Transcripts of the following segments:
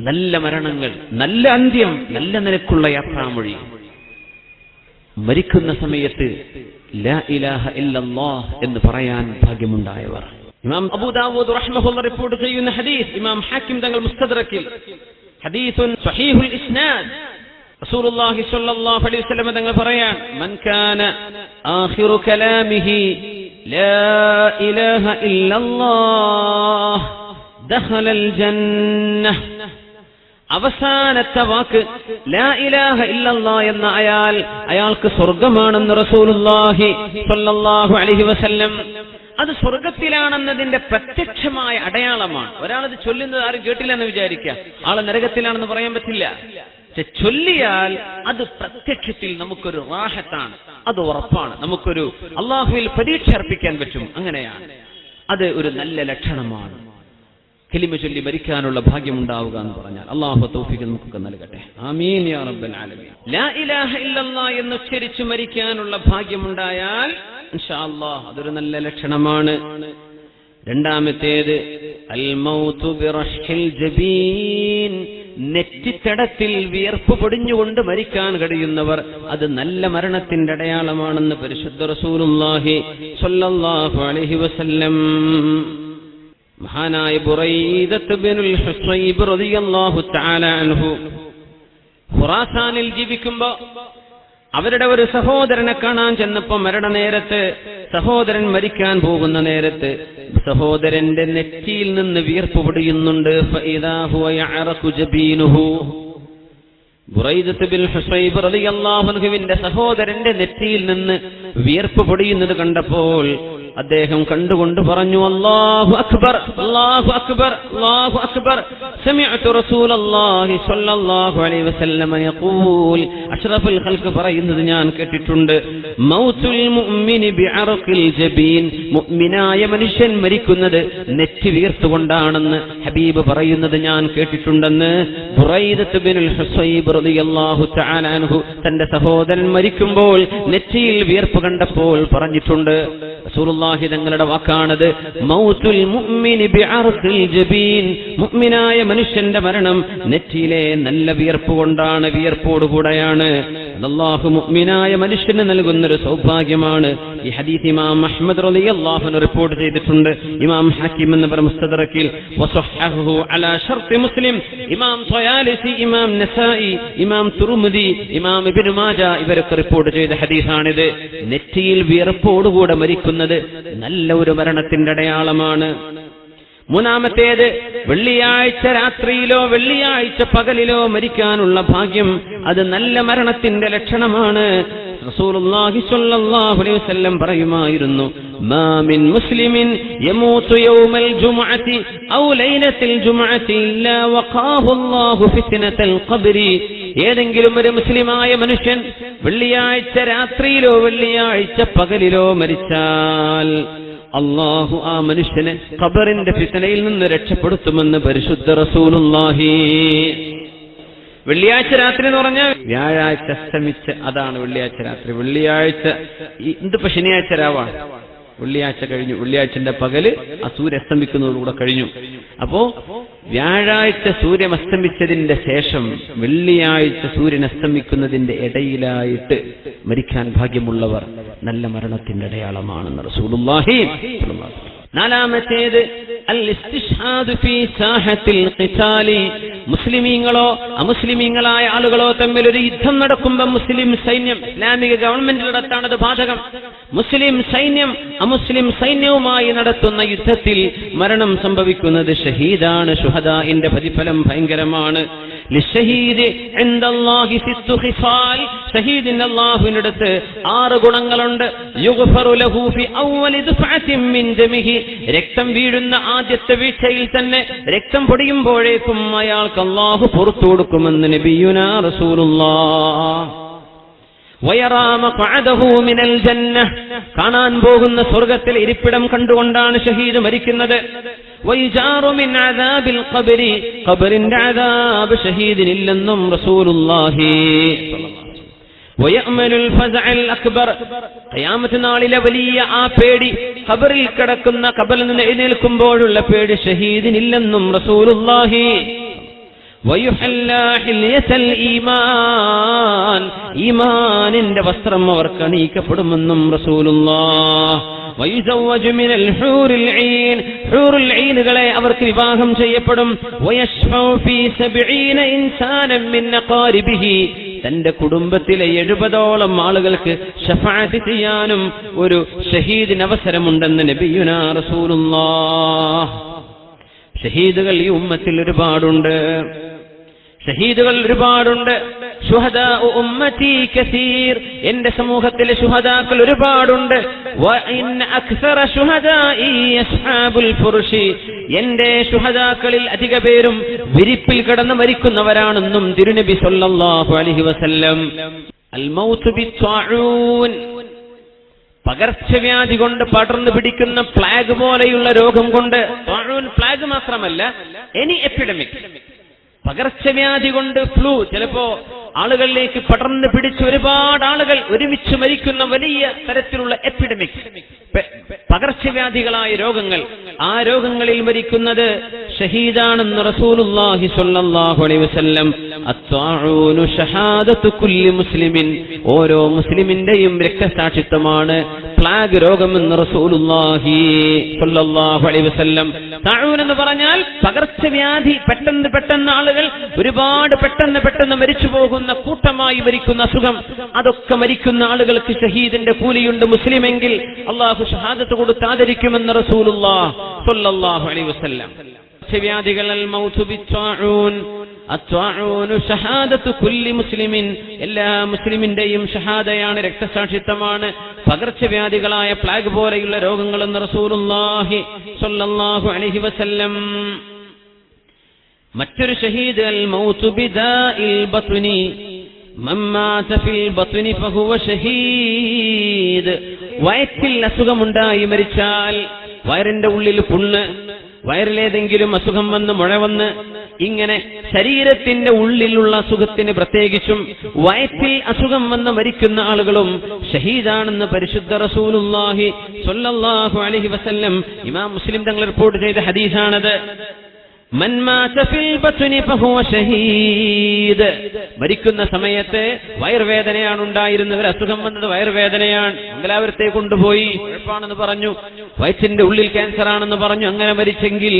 നല്ല മരണങ്ങൾ, നല്ല അന്ത്യം, നല്ല നിലക്കുള്ള യാത്രാമൊഴി. മരിക്കുന്ന സമയത്ത് ലാ ഇലാഹ ഇല്ലല്ലാഹ് എന്ന് പറയാൻ ഭാഗ്യമുണ്ടായവർ. ഇമാം അബൂ ദാവൂദ് റഹ്മഹുല്ലാഹ് റിപ്പോർട്ട് ചെയ്യുന്ന ഹദീസ്, ഇമാം ഹാക്കിം തങ്ങൾ മുസ്തദ്റക്കിൽ, ഹദീസുൻ സ്വഹീഹുൽ ഇസ്നാദ്, റസൂലുള്ളാഹി സ്വല്ലല്ലാഹു അലൈഹി വസല്ലം തങ്ങൾ പറയാൻ, മൻ കാന ആഖിറു കലാമിഹി ലാ ഇലാഹ ഇല്ലല്ലാഹ് ദഖലൽ ജന്നഹ്. അവസാനത്തെ വാക്ക് ലാ ഇലാഹ ഇല്ലല്ലാഹ് എന്ന അയാൾക്ക് സ്വർഗമാണെന്ന് റസൂലുള്ളാഹി സ്വല്ലല്ലാഹു അലൈഹി വസല്ലം. അത് സ്വർഗത്തിലാണെന്നതിന്റെ പ്രത്യക്ഷമായ അടയാളമാണ്. ഒരാളത് ചൊല്ലുന്നത് ആരും കേട്ടില്ലെന്ന് വിചാരിക്കുക, ആള് നരകത്തിലാണെന്ന് പറയാൻ പറ്റില്ല. പക്ഷെ ചൊല്ലിയാൽ അത് പ്രത്യക്ഷത്തിൽ നമുക്കൊരു റാഹത്താണ്, അത് ഉറപ്പാണ്, നമുക്കൊരു അള്ളാഹുവിൽ പരീക്ഷ അർപ്പിക്കാൻ പറ്റും. അങ്ങനെയാണ്, അത് ഒരു നല്ല ലക്ഷണമാണ്. കലിമ ചൊല്ലി മരിക്കാനുള്ള ഭാഗ്യമുണ്ടാവുക എന്ന് പറഞ്ഞാൽ അല്ലാഹു തൗഫീഖ് നമുക്കൊക്കെ നൽകട്ടെ. ആമീൻ യാ റബ്ബൽ ആലമീൻ. ലാ ഇലാഹ ഇല്ലല്ലാഹ് എന്ന് ഉച്ചരിച്ച് മരിക്കാനുള്ള ഭാഗ്യമുണ്ടായാൽ ഇൻഷാ അല്ലാഹ് അതൊരു നല്ല ലക്ഷണമാണ്. രണ്ടാമത്തേത് അൽ മൗതു ബിറഷ്ഹിൽ ജബീൻ, നെറ്റിത്തടത്തിൽ വിയർപ്പ് പൊടിഞ്ഞുകൊണ്ട് മരിക്കാൻ കഴിയുന്നവർ, അത് നല്ല മരണത്തിന്റെ അടയാളമാണെന്ന് പരിശുദ്ധ റസൂലുള്ളാഹി സ്വല്ലല്ലാഹു അലൈഹി വസല്ലം. മഹാനായ ബുറൈദത്ത് ബിനുൽ ഹുസൈബ് റളിയല്ലാഹു തആല അൻഹു ഖുറാസാനിൽ ജീവിക്കുമ്പോൾ അവരുടെ ഒരു സഹോദരനെ കാണാൻ ചെന്നപ്പോ മരണനേരത്ത്, സഹോദരൻ മരിക്കാൻ പോകുന്ന നേരത്ത് സഹോദരന്റെ നെറ്റിയിൽ നിന്ന് വിയർപ്പ് പൊടിയുന്നുണ്ട്. ഫഇദാ ഹുവ യഅറഖു ജബീനുഹു. ബുറൈദത്ത് ബിൻ ഹുസൈബ് റളിയല്ലാഹു അൻഹുവിന്റെ സഹോദരന്റെ നെറ്റിയിൽ നിന്ന് വിയർപ്പ് പൊടിയുന്നത് കണ്ടപ്പോൾ അദ്ദേഹം കണ്ടുകൊണ്ട് പറഞ്ഞു, അല്ലാഹു അക്ബർ, അല്ലാഹു അക്ബർ, അല്ലാഹു അക്ബർ. സമിഅതു റസൂലല്ലാഹി സ്വല്ലല്ലാഹു അലൈഹി വസല്ലം യഖൂൽ, അഷ്റഫുൽ ഖൽഖ് പറയുന്നത് ഞാൻ കേട്ടിട്ടുണ്ട്, മൗതുൽ മുഅ്മിനി ബിഅർഖിൽ ജബീൻ, മുഅ്മിനായ മനുഷ്യൻ മരിക്കുന്നത് നെറ്റി വീർത്തുകൊണ്ടാണെന്ന് ഹബീബ് പറയുന്നത് ഞാൻ കേട്ടിട്ടുണ്ടെന്ന് ബുറൈദത്ത് ബിനുൽ ഹുസൈബ് റളിയല്ലാഹു തആല അൻഹു തന്റെ സഹോദരൻ മരിക്കുമ്പോൾ നെറ്റിയിൽ വിയർപ്പ് കണ്ടപ്പോൾ പറഞ്ഞിട്ടുണ്ട്. റസൂലുള്ളാഹി തങ്ങളുടെ വാക്കാണത്, മൗതുൽ മുഅ്മിനി ബിഅർഖിൽ ജബീൻ, മുഅ്മിനായ മനുഷ്യന്റെ മരണം നെറ്റിയിലെ നല്ല വിയർപ്പ് കൊണ്ടാണ്, വിയർപ്പോടുകൂടെയാണ്. അല്ലാഹു മുഅ്മിനായ മനുഷ്യന് നൽകുന്നൊരു സൗഭാഗ്യമാണ്. ഈ ഹദീസ് ഇമാം അഹ്മദ് റളിയല്ലാഹു അൻഹു റിപ്പോർട്ട് ചെയ്തിട്ടുണ്ട്. ഇമാം ഹാക്കിം എന്നവർ മുസ്തദ്റക്കിൽ വസഹഹു അലാ ശർത്ത് മുസ്ലിം, ഇമാം ത്വയാലിസി, ഇമാം നസായി, ഇമാം തുർമുദി, ഇമാം ഇബ്നു മാജ ഇവരൊക്കെ റിപ്പോർട്ട് ചെയ്ത ഹദീസാണിത്. നെറ്റിയിൽ വിയർപ്പോടുകൂടെ മരിക്കുന്നത് നല്ല ഒരു മരണത്തിന്റെ അടയാളമാണ്. മൂന്നാമത്തേത്, വെള്ളിയാഴ്ച രാത്രിയിലോ വെള്ളിയാഴ്ച പകലിലോ മരിക്കാനുള്ള ഭാഗ്യം, അത് നല്ല മരണത്തിന്റെ ലക്ഷണമാണ്. റസൂലുള്ളാഹി സ്വല്ലല്ലാഹു അലൈഹി വസല്ലം പറയുമായിരുന്നു, മാ മിൻ മുസ്ലിമിൻ യമൂതു യൗമൽ ജുമുഅത്തി ഔ ലൈലത്തിൽ ജുമുഅത്തി ഇല്ലാ വഖാഹു അല്ലാഹു ഫിത്നതൽ ഖബ്രി. ഏതെങ്കിലും ഒരു മുസ്ലിമായ മനുഷ്യൻ വെള്ളിയാഴ്ച രാത്രിയിലോ വെള്ളിയാഴ്ച പകലിലോ മരിച്ചാൽ അല്ലാഹു ആ മനുഷ്യനെ ഖബറിന്റെ ഫിത്നയിൽ നിന്ന് രക്ഷപ്പെടുത്തുമെന്ന് പരിശുദ്ധ റസൂലുള്ളാഹി. വെള്ളിയാഴ്ച രാത്രി എന്ന് പറഞ്ഞാൽ വ്യാഴാഴ്ച അസ്തമിച്ച്, അതാണ് വെള്ളിയാഴ്ച രാത്രി. വെള്ളിയാഴ്ച ഇതിപ്പോ ശനിയാഴ്ച രാവാണ്, വെള്ളിയാഴ്ച കഴിഞ്ഞു, വെള്ളിയാഴ്ചന്റെ പകല് ആ സൂര്യ അസ്തമിക്കുന്നതോടുകൂടെ കഴിഞ്ഞു. അപ്പോ വ്യാഴാഴ്ച സൂര്യൻ അസ്തമിച്ചതിന്റെ ശേഷം വെള്ളിയാഴ്ച സൂര്യൻ അസ്തമിക്കുന്നതിന്റെ ഇടയിലായിട്ട് മരിക്കാൻ ഭാഗ്യമുള്ളവർ നല്ല മരണത്തിന്റെ അടയാളമാണെന്ന് റസൂലുള്ളാഹി. നാലാമത്തേത് അൽ ഇസ്തിഷ്ഹാദ് ഫീ സാഹത്തിൽ ഖിതാലി, മുസ്ലിമീങ്ങളോ അമുസ്ലിമീങ്ങളായ ആളുകളോ തമ്മിൽ ഒരു യുദ്ധം നടക്കുമ്പോൾ മുസ്ലിം സൈന്യം, ഇസ്ലാമിക ഗവൺമെന്റിനടുത്താണ് അത് ബാധകം, മുസ്ലിം സൈന്യം അമുസ്ലിം സൈന്യവുമായി നടത്തുന്ന യുദ്ധത്തിൽ മരണം സംഭവിക്കുന്നത് ഷഹീദാണ്. ശുഹദാഇന്റെ പ്രതിഫലം ഭയങ്കരമാണ്. ലിശ്ശഹീദി ഇൻദല്ലാഹി സിത്തു ഖിസാൽ, ഷഹീദിന് അല്ലാഹുവിന്റെ അടുത്ത് 6 ഗുണങ്ങളുണ്ട്. യുഗ്ഫറു ലഹു ഫി അവ്വലി ദഫഅത്തിൻ മിൻ ദമിഹി, രക്തം വീഴുന്ന ആദ്യത്തെ വീഴ്ചയിൽ തന്നെ, രക്തം പൊടിയുമ്പോഴേക്കും അയാൾക്ക് അല്ലാഹു പുറത്തു കൊടുക്കുമെന്ന് നബിയുനാ റസൂലുള്ളാഹ്. വയറാ മഖഅദഹു മിനൽ ജന്നഹ്, കാണാൻ പോകുന്ന സ്വർഗ്ഗത്തിൽ ഇരിപ്പിടം കണ്ടുകൊണ്ടാണ് ഷഹീദ് മരിക്കുന്നത്. വയജാറു മിൻ അദാബിൽ ഖബ്രി, ഖബറിന്റെ അദാബ് ഷഹീദിനില്ലെന്നും റസൂലുള്ളാഹി. വയഅമലുൽ ഫസഅൽ അക്ബർ, ഖിയാമത്ത് നാളിലെ വലിയ ആ പേടി, ഖബറിൽ കിടക്കുന്ന, ഖബറിൽ നിന്ന് എഴുന്നേൽക്കുമ്പോഴുള്ള പേടി ഷഹീദിനില്ലെന്നും റസൂലുള്ളാഹി. വയുഹല്ലാ ഹില്യതൽ ഈമാൻ, ഈമാനിന്റെ വസ്ത്രം അവർക്ക് അണിയിക്കപ്പെടുമെന്നും റസൂലുള്ളാഹ്. വയുസവ്വജു മിനൽ ഹൂറിൽ ഈൻ, ഹൂറുൽ ഈനുകളെ അവർക്ക് വിവാഹം ചെയ്യപ്പെടും. വയശ്ഫഉ ഫീ 70 ഇൻസാനൻ മിൻ അഖാരിബിഹി, തന്റെ കുടുംബത്തിലെ 70ഓളം ആളുകൾക്ക് ശഫാഅത്ത് ചെയ്യാനും ഒരു ഷഹീദിന് അവസരമുണ്ടെന്ന് നബിയുനാ റസൂലുള്ളാഹ്. ഷഹീദുകൾ ഈ ഉമ്മത്തിൽ ഒരുപാടുണ്ട്, ഷഹീദുകൾ ഒരുപാടുണ്ട്. ശുഹദാ ഉമ്മത്തി കസീർ, എന്റെ സമൂഹത്തിലെ ശുഹദാക്കൾ ഒരുപാടുണ്ട്. വഇൻ അക്സറ ശുഹദാഇ അസ്ഹാബുൽ ഫുർഷി, എന്റെ ശുഹദാക്കളിൽ അധിക പേരും വിരിപ്പിൽ കിടന്ന് മരിക്കുന്നവരാണെന്നും തിരുനബി സല്ലല്ലാഹു അലൈഹി വസല്ലം. അൽ മൗതു ബിത്വാഊൻ, പകർച്ചവ്യാധി കൊണ്ട് പടർന്നു പിടിക്കുന്ന പ്ലാഗ് പോലെയുള്ള രോഗം കൊണ്ട്, പ്ലാഗ് മാത്രമല്ല എനി എപ്പിഡമിക്, പകർച്ചവ്യാധി കൊണ്ട് ഫ്ലൂ, ചിലപ്പോ ആളുകളിലേക്ക് പടർന്നു പിടിച്ച് ഒരുപാട് ആളുകൾ ഒരുമിച്ച് മരിക്കുന്ന വലിയ തരത്തിലുള്ള എപ്പിഡമിക്, പകർച്ചവ്യാധികളായ രോഗങ്ങൾ, ആ രോഗങ്ങളിൽ മരിക്കുന്നത് ഷഹീദാണെന്ന് റസൂലുള്ളാഹി സ്വല്ലല്ലാഹു അലൈഹി വസല്ലം. അത്വാഊനു ഷഹാദത്തു കുല്ലി മുസ്ലിമിൻ, ഓരോ മുസ്ലിമിന്റെയും രക്തസാക്ഷിത്വമാണ് പ്ലാഗ് രോഗമെന്ന് റസൂലുള്ളാഹി സ്വല്ലല്ലാഹു അലൈഹി വസല്ലം. തഊൻ എന്ന് പറഞ്ഞാൽ പകർച്ചവ്യാധി, പെട്ടെന്ന് ആളുകൾ ഒരുപാട് പെട്ടെന്ന് മരിച്ചു പോകുന്ന, കൂട്ടമായി മരിക്കുന്ന അസുഖം, അതൊക്കെ മരിക്കുന്ന ആളുകൾക്ക് ഷഹീദിന്റെ കൂലിയുണ്ട്. മുസ്ലിമെങ്കിൽ അള്ളാഹു ഷഹാദത്ത് കൊടുത്ത് ആദരിക്കുമെന്ന് റസൂലുള്ളാഹി സ്വല്ലല്ലാഹു അലൈഹി വസല്ലം. പകർച്ചവ്യാധികൾ അൽ മൗതു ബിത്വാഊൻ, അത്വാഊനു ഷഹാദത്തു കുല്ലി മുസ്ലിമിൻ, എല്ലാ മുസ്ലിമിന്റെയും ഷഹാദയാണ്, രക്തസാക്ഷിത്വമാണ് പകർച്ചവ്യാധികളായ പ്ലാഗ് പോലെയുള്ള രോഗങ്ങളെന്ന് റസൂലുള്ളാഹി സ്വല്ലല്ലാഹു അലൈഹി വസല്ലം. മറ്റൊരു ഷഹീദ് അൽ മൗതു ബിദാഇൽ ബത്നി, മൻ മാത ഫിൽ ബത്നി ഫഹുവ ഷഹീദ്, വയറ്റിൽ അസുഖമുണ്ടായി മരിച്ചാൽ, വയറിന്റെ ഉള്ളിൽ പുണ്ണ്, വയറിലേതെങ്കിലും അസുഖം വന്ന് മുഴ വന്ന്, ഇങ്ങനെ ശരീരത്തിന്റെ ഉള്ളിലുള്ള അസുഖത്തിന്, പ്രത്യേകിച്ചും വയറ്റിൽ അസുഖം വന്ന് മരിക്കുന്ന ആളുകളും ഷഹീദാണെന്ന് പരിശുദ്ധ റസൂലുള്ളാഹി സ്വല്ലല്ലാഹു അലൈഹി വസല്ലം. ഇമാം മുസ്ലിം തങ്ങൾ റിപ്പോർട്ട് ചെയ്ത ഹദീസാണത്. മൻ മാത ഫിൽ ബത്നി ഫഹുവ ഷഹീദ്, മരിക്കുന്ന സമയത്ത് വയറുവേദനയാണ് ഉണ്ടായിരുന്നത്, ഒരു അസുഖം വന്നത് വയറുവേദനയാണ്, മംഗലാപുരത്തെ കൊണ്ടുപോയി, കുഴപ്പമാണെന്ന് പറഞ്ഞു, വയറ്റിന്റെ ഉള്ളിൽ ക്യാൻസർ ആണെന്ന് പറഞ്ഞു. അങ്ങനെ മരിച്ചെങ്കിൽ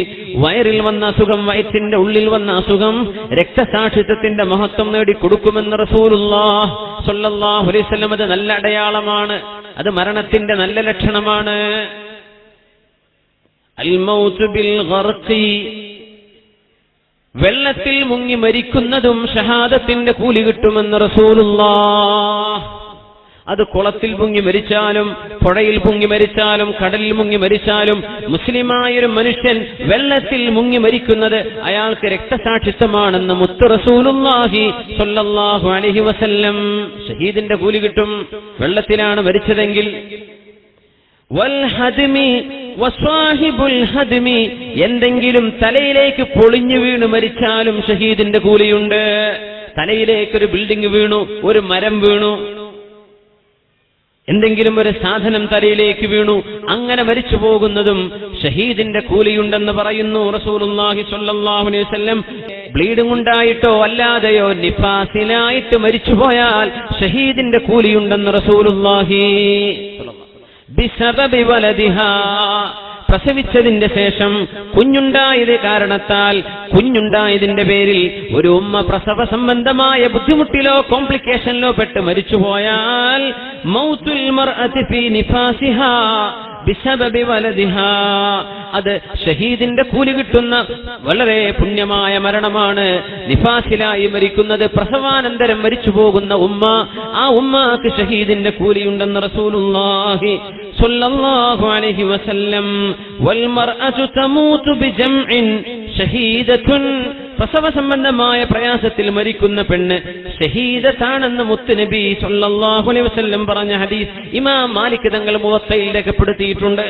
വയറിൽ വന്ന അസുഖം, വയറ്റിന്റെ ഉള്ളിൽ വന്ന അസുഖം രക്തസാക്ഷിത്വത്തിന്റെ മഹത്വം നേടി കൊടുക്കുമെന്ന് റസൂലുള്ളാഹി സ്വല്ലല്ലാഹു അലൈഹി വസല്ലം. അത് നല്ല അടയാളമാണ്, അത് മരണത്തിന്റെ നല്ല ലക്ഷണമാണ്. അൽ മൗതു ബിൽ ഗർഖി, വെള്ളത്തിൽ മുങ്ങി മരിക്കുന്നതും ഷഹാദത്തിന്റെ കൂലി കിട്ടുമെന്ന് റസൂലുള്ളാഹ്. അത് കുളത്തിൽ മുങ്ങി മരിച്ചാലും, പുഴയിൽ മുങ്ങി മരിച്ചാലും, കടലിൽ മുങ്ങി മരിച്ചാലും, മുസ്ലിമായൊരു മനുഷ്യൻ വെള്ളത്തിൽ മുങ്ങി മരിക്കുന്നത് അയാൾക്ക് രക്തസാക്ഷിത്വമാണെന്ന് മുത്ത് റസൂലുള്ളാഹി സ്വല്ലല്ലാഹു അലൈഹി വസല്ലം. ഷഹീദിന്റെ കൂലി കിട്ടും വെള്ളത്തിലാണ് മരിച്ചതെങ്കിൽ. വൽ ഹദ്മി വസ്വാഹിബുൽ ഹദ്മി, എന്തെങ്കിലും തലയിലേക്ക് പൊളിഞ്ഞു വീണ് മരിച്ചാലും ഷഹീദിന്റെ കൂലിയുണ്ട്. തലയിലേക്കൊരു ബിൽഡിംഗ് വീണു, ഒരു മരം വീണു, എന്തെങ്കിലും ഒരു സാധനം തലയിലേക്ക് വീണു, അങ്ങനെ മരിച്ചു പോകുന്നതും ഷഹീദിന്റെ കൂലിയുണ്ടെന്ന് പറയുന്നു റസൂലുള്ളാഹി സ്വല്ലല്ലാഹു അലൈഹി വസല്ലം. ബ്ലീഡിംഗ് ഉണ്ടായിട്ടോ അല്ലാതെയോ നിഫാസിലായിട്ട് മരിച്ചുപോയാൽ ഷഹീദിന്റെ കൂലിയുണ്ടെന്ന് റസൂലുള്ളാഹി. ബിസബബി വലദിഹാ, പ്രസവിച്ചതിന്റെ ശേഷം കുഞ്ഞുണ്ടായത് കാരണത്താൽ, കുഞ്ഞുണ്ടായതിന്റെ പേരിൽ ഒരു ഉമ്മ പ്രസവ സംബന്ധമായ ബുദ്ധിമുട്ടിലോ കോംപ്ലിക്കേഷനിലോ പെട്ട് മരിച്ചുപോയാൽ, മൗതുൽ മർഅതി ഫീ നിഫാസിഹാ ബിസബബി വലദിഹാ, അത് ഷഹീദിന്റെ കൂലി കിട്ടുന്ന വളരെ പുണ്യമായ മരണമാണ്. നിഫാസിലായി മരിക്കുന്നത്, പ്രസവാനന്തരം മരിച്ചു പോകുന്ന ഉമ്മ, ആ ഉമ്മക്ക് ഷഹീദിന്റെ കൂലിയുണ്ടെന്ന് റസൂലുള്ളാഹി സ്വല്ലല്ലാഹു അലൈഹി വസല്ലം. വൽ മർഅതു തമൂതു ബിജംഇൻ ഷഹീദത്തുൻ, പ്രസവ സംബന്ധമായ പ്രയാസത്തിൽ മരിക്കുന്ന പെണ്ണ് ഷഹീദത്താണെന്ന് മുത്തുനബി സ്വല്ലല്ലാഹു അലൈഹി വസല്ലം പറഞ്ഞ ഹദീസ് ഇമാം മാലിക് തങ്ങൾ മുവത്തയിൽ രേഖപ്പെടുത്തിയിട്ടുണ്ട്.